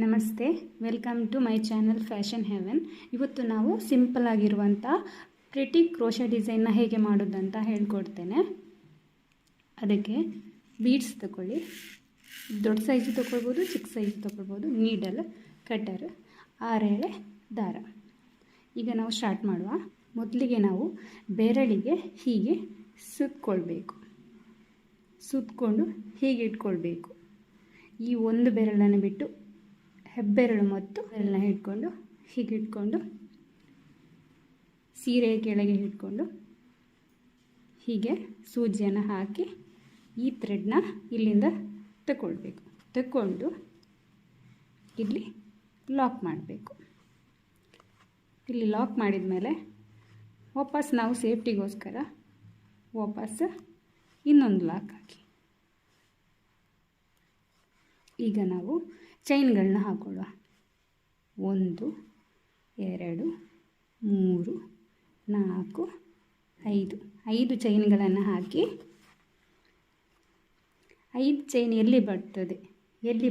ನಮಸ್ತೆ, welcome to my channel Fashion Heaven. ಇವತ್ತು ನಾವು ಸಿಂಪಲ್ ಆಗಿರುವಂಥ ಪ್ರಿಟಿ ಕ್ರೋಶೆ ಡಿಸೈನ್ನ ಹೇಗೆ ಮಾಡೋದಂತ ಹೇಳ್ಕೊಡ್ತೇನೆ. ಅದಕ್ಕೆ ಬೀಡ್ಸ್ ತಗೊಳ್ಳಿ, ದೊಡ್ಡ ಸೈಜು ತಗೊಳ್ಬೋದು, ಚಿಕ್ಕ ಸೈಜು ತಗೊಳ್ಬೋದು, ನೀಡಲ್, ಕಟರ್, 6 ಎಳೆ ದಾರ. ಈಗ ನಾವು ಸ್ಟಾರ್ಟ್ ಮಾಡುವ. ಮೊದಲಿಗೆ ನಾವು ಬೆರಳಿಗೆ ಹೀಗೆ ಸುತ್ತಕೊಳ್ಬೇಕು. ಸುತ್ತಕೊಂಡು ಹೀಗೆ ಇಟ್ಕೊಳ್ಬೇಕು. ಈ ಒಂದು ಬೆರಳನ್ನು ಬಿಟ್ಟು ಹೆಬ್ಬೆರಳು ಮತ್ತು ಬೆರಳನ್ನ ಹಿಡ್ಕೊಂಡು ಹೀಗೆ ಇಟ್ಕೊಂಡು ಸೀರೆಯ ಕೆಳಗೆ ಹಿಡ್ಕೊಂಡು ಹೀಗೆ ಸೂಜಿಯನ್ನು ಹಾಕಿ ಈ ಥ್ರೆಡ್ನ ಇಲ್ಲಿಂದ ತಗೊಳ್ಳು ಇಲ್ಲಿ ಲಾಕ್ ಮಾಡಬೇಕು. ಇಲ್ಲಿ ಲಾಕ್ ಮಾಡಿದ ಮೇಲೆ ವಾಪಸ್ ನಾವು ಸೇಫ್ಟಿಗೋಸ್ಕರ ವಾಪಸ್ ಇನ್ನೊಂದು ಲಾಕ್ ಹಾಕಿ. ಈಗ ನಾವು ಚೈನ್ಗಳನ್ನ ಹಾಕೊಳ್ಳುವ. 1 2 3 4 5 ಚೈನ್ಗಳನ್ನು ಹಾಕಿ 5 ಚೈನ್ ಎಲ್ಲಿ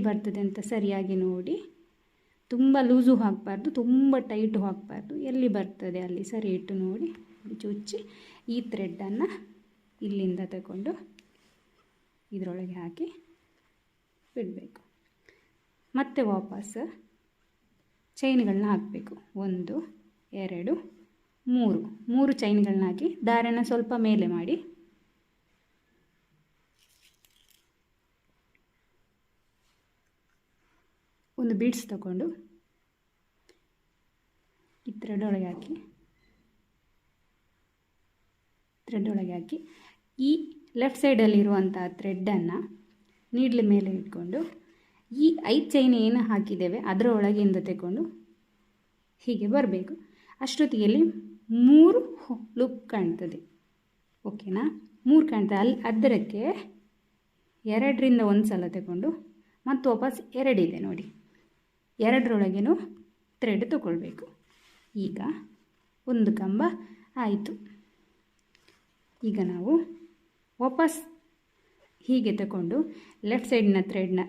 ಬರ್ತದೆ ಅಂತ ಸರಿಯಾಗಿ ನೋಡಿ. ತುಂಬ ಲೂಸು ಹಾಕಬಾರ್ದು, ತುಂಬ ಟೈಟು ಹಾಕಬಾರ್ದು. ಎಲ್ಲಿ ಬರ್ತದೆ ಅಲ್ಲಿ ಸರಿ ಇಟ್ಟು ನೋಡಿ ಚುಚ್ಚಿ ಈ ಥ್ರೆಡ್ಡನ್ನು ಇಲ್ಲಿಂದ ತಗೊಂಡು ಇದರೊಳಗೆ ಹಾಕಿ ಬಿಡಬೇಕು. ಮತ್ತೆ ವಾಪಸ್ ಚೈನ್ಗಳನ್ನ ಹಾಕಬೇಕು. 1 2 3 ಚೈನ್ಗಳನ್ನ ಹಾಕಿ ದಾರನ ಸ್ವಲ್ಪ ಮೇಲೆ ಮಾಡಿ ಒಂದು ಬೀಡ್ಸ್ ತಗೊಂಡು ಈ ಥ್ರೆಡ್ ಒಳಗೆ ಹಾಕಿ ಈ ಲೆಫ್ಟ್ ಸೈಡಲ್ಲಿರುವಂಥ ಥ್ರೆಡ್ಡನ್ನು ನೀಡ್ಲ ಮೇಲೆ ಇಟ್ಕೊಂಡು ಈ 5 ಚೈನ್ ಏನು ಹಾಕಿದ್ದೇವೆ ಅದರ ಒಳಗಿಂದ ತಗೊಂಡು ಹೀಗೆ ಬರಬೇಕು. ಅಷ್ಟೊತ್ತಿಗೆ 3 ಲೂಪ್ ಕಾಣ್ತದೆ. ಓಕೆನಾ? 3 ಕಾಣ್ತದೆ. ಅದಕ್ಕೆ 2ರಿಂದ ಒಂದು ಸಲ ತಗೊಂಡು ಮತ್ತು ವಾಪಸ್ 2 ಇದೆ ನೋಡಿ, 2ರೊಳಗೇನು ಥ್ರೆಡ್ ತಗೊಳ್ಬೇಕು. ಈಗ ಒಂದು ಕಂಬ ಆಯಿತು. ಈಗ ನಾವು ವಾಪಸ್ ಹೀಗೆ ತಗೊಂಡು ಲೆಫ್ಟ್ ಸೈಡಿನ ಥ್ರೆಡ್ನ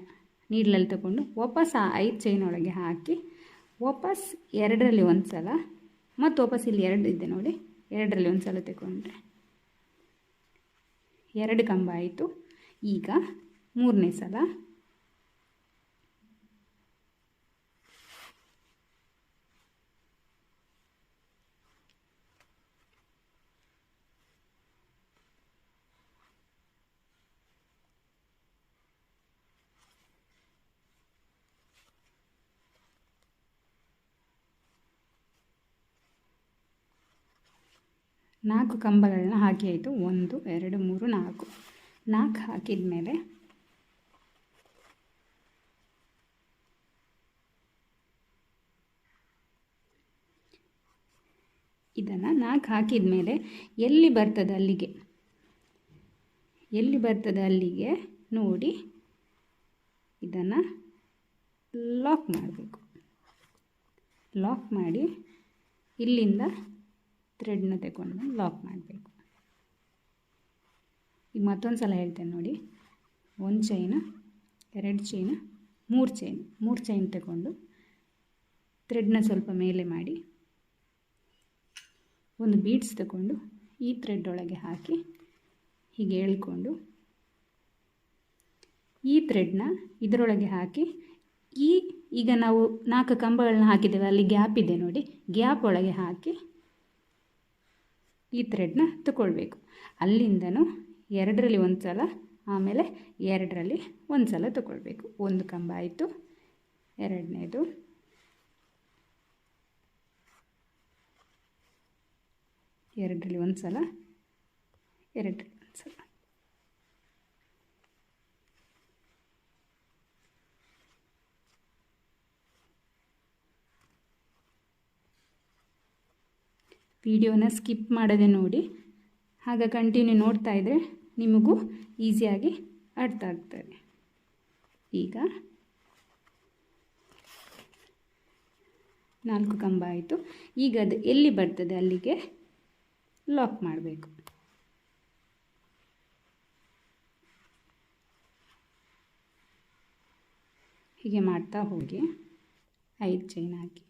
ನೀಡ್ಲಲ್ಲಿ ತಗೊಂಡು ವಾಪಸ್ ಆ 5 ಚೈನ್ ಒಳಗೆ ಹಾಕಿ ವಾಪಸ್ 2ರಲ್ಲಿ ಒಂದು ಸಲ ಮತ್ತು ವಾಪಸ್ ಇಲ್ಲಿ 2 ಇದೆ ನೋಡಿ, 2ರಲ್ಲಿ ಒಂದು ಸಲ ತಗೊಂಡ್ರೆ 2 ಕಂಬ ಆಯಿತು. ಈಗ 3ನೇ ಸಲ ನಾಲ್ಕು ಕಂಬಗಳನ್ನ ಹಾಕಿ ಆಯಿತು. 1 2 3 4 ಹಾಕಿದ ಮೇಲೆ ಇದನ್ನು 4 ಹಾಕಿದ ಮೇಲೆ ಎಲ್ಲಿ ಬರ್ತದೆ ಅಲ್ಲಿಗೆ ನೋಡಿ ಇದನ್ನು ಲಾಕ್ ಮಾಡಬೇಕು. ಲಾಕ್ ಮಾಡಿ ಇಲ್ಲಿಂದ ಥ್ರೆಡ್ನ ತಗೊಂಡು ಲಾಕ್ ಮಾಡಬೇಕು. ಈಗ ಮತ್ತೊಂದು ಸಲ ಹೇಳ್ತೇನೆ ನೋಡಿ. 1 ಚೈನ್, 2 ಚೈನ್, 3 ಚೈನ್ ತಗೊಂಡು ಥ್ರೆಡ್ನ ಸ್ವಲ್ಪ ಮೇಲೆ ಮಾಡಿ ಒಂದು ಬೀಡ್ಸ್ ತಗೊಂಡು ಈ ಥ್ರೆಡ್ ಒಳಗೆ ಹಾಕಿ ಹೀಗೆ ಎಳ್ಕೊಂಡು ಈ ಥ್ರೆಡ್ನ ಇದರೊಳಗೆ ಹಾಕಿ ಈಗ ನಾವು 4 ಕಂಬಗಳನ್ನ ಹಾಕಿದ್ದೇವೆ, ಅಲ್ಲಿ ಗ್ಯಾಪ್ ಇದೆ ನೋಡಿ, ಗ್ಯಾಪ್ ಒಳಗೆ ಹಾಕಿ ಈ ಥ್ರೆಡ್ನ ತಗೊಳ್ಬೇಕು. ಅಲ್ಲಿಂದನೂ 2ರಲ್ಲಿ ಒಂದು ಸಲ ಆಮೇಲೆ 2ರಲ್ಲಿ ಒಂದು ಸಲ ತಗೊಳ್ಬೇಕು. ಒಂದು ಕಂಬ ಆಯಿತು. 2ನೇದು, 2ರಲ್ಲಿ ಒಂದು ಸಲ, 2ರಲ್ಲಿ ಒಂದು ಸಲ. ವಿಡಿಯೋನ ಸ್ಕಿಪ್ ಮಾಡದೆ ನೋಡಿ, ಆಗ ಕಂಟಿನ್ಯೂ ನೋಡ್ತಾ ಇದ್ದರೆ ನಿಮಗೂ ಈಸಿಯಾಗಿ ಅರ್ಥ ಆಗ್ತದೆ. ಈಗ 4 ಕಂಬ ಆಯಿತು. ಈಗ ಅದು ಎಲ್ಲಿ ಬರ್ತದೆ ಅಲ್ಲಿಗೆ ಲಾಕ್ ಮಾಡಬೇಕು. ಹೀಗೆ ಮಾಡ್ತಾ ಹೋಗಿ 5 ಚೈನ್ ಹಾಕಿ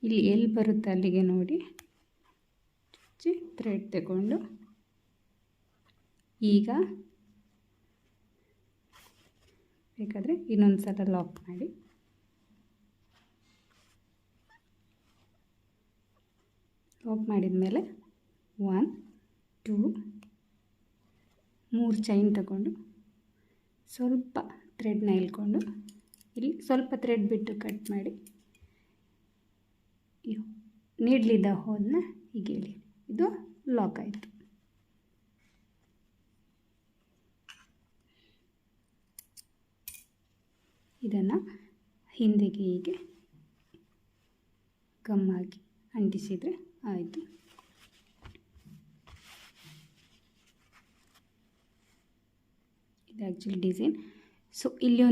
ಇಲ್ಲಿ ಎಲ್ಲಿ ಬರುತ್ತೆ ಅಲ್ಲಿಗೆ ನೋಡಿ ಚುಚ್ಚಿ ಥ್ರೆಡ್ ತಗೊಂಡು ಈಗ ಬೇಕಾದರೆ ಇನ್ನೊಂದು ಸಲ ಲಾಕ್ ಮಾಡಿ ಲಾಕ್ ಮಾಡಿದ ಮೇಲೆ 1 2 3 ಚೈನ್ ತಗೊಂಡು ಸ್ವಲ್ಪ ಥ್ರೆಡ್ನ ಇಳ್ಕೊಂಡು ಇಲ್ಲಿ ಸ್ವಲ್ಪ ಥ್ರೆಡ್ ಬಿಟ್ಟು ಕಟ್ ಮಾಡಿ ನೀಡ್ಲಿದ್ದ ಹೋಲ್ನ ಹೀಗೆ ಎಳಿ. ಇದು ಲಾಕ್ ಆಯಿತು. ಇದನ್ನು ಹಿಂದೆಗೆ ಹೀಗೆ ಗಮ್ಮಾಗಿ ಅಂಟಿಸಿದರೆ ಆಯಿತು. ಇದು ಆ್ಯಕ್ಚುಲಿ ಡಿಸೈನ್. ಸೊ ಇಲ್ಲಿ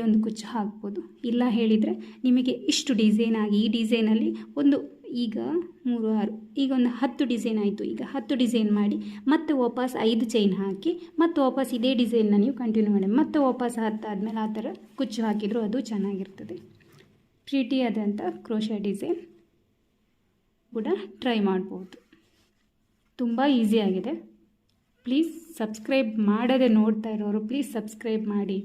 ಒಂದು ಕುಚ್ಚು ಹಾಕ್ಬೋದು. ಇಲ್ಲ ಹೇಳಿದರೆ ನಿಮಗೆ ಇಷ್ಟು ಡಿಸೈನ್ ಆಗಿ ಈ ಡಿಸೈನಲ್ಲಿ ಈಗ 3 6 ಈಗ ಒಂದು 10 ಡಿಸೈನ್ ಆಯಿತು. ಈಗ 10 ಡಿಸೈನ್ ಮಾಡಿ ಮತ್ತೆ ವಾಪಸ್ 5 ಚೈನ್ ಹಾಕಿ ಮತ್ತೆ ವಾಪಸ್ ಇದೇ ಡಿಸೈನ್ನ ನೀವು ಕಂಟಿನ್ಯೂ ಮಾಡಿ ಮತ್ತೆ ವಾಪಸ್ 10 ಆದಮೇಲೆ ಆ ಥರ ಕುಚ್ಚು ಹಾಕಿದರೂ ಅದು ಚೆನ್ನಾಗಿರ್ತದೆ. ಪ್ರೀಟಿಯಾದಂಥ ಕ್ರೋಶಾ ಡಿಸೈನ್ ಕೂಡ ಟ್ರೈ ಮಾಡ್ಬೋದು. ತುಂಬ ಈಸಿಯಾಗಿದೆ. ಪ್ಲೀಸ್ ಸಬ್ಸ್ಕ್ರೈಬ್ ಮಾಡದೆ ನೋಡ್ತಾ ಇರೋರು ಪ್ಲೀಸ್ ಸಬ್ಸ್ಕ್ರೈಬ್ ಮಾಡಿ.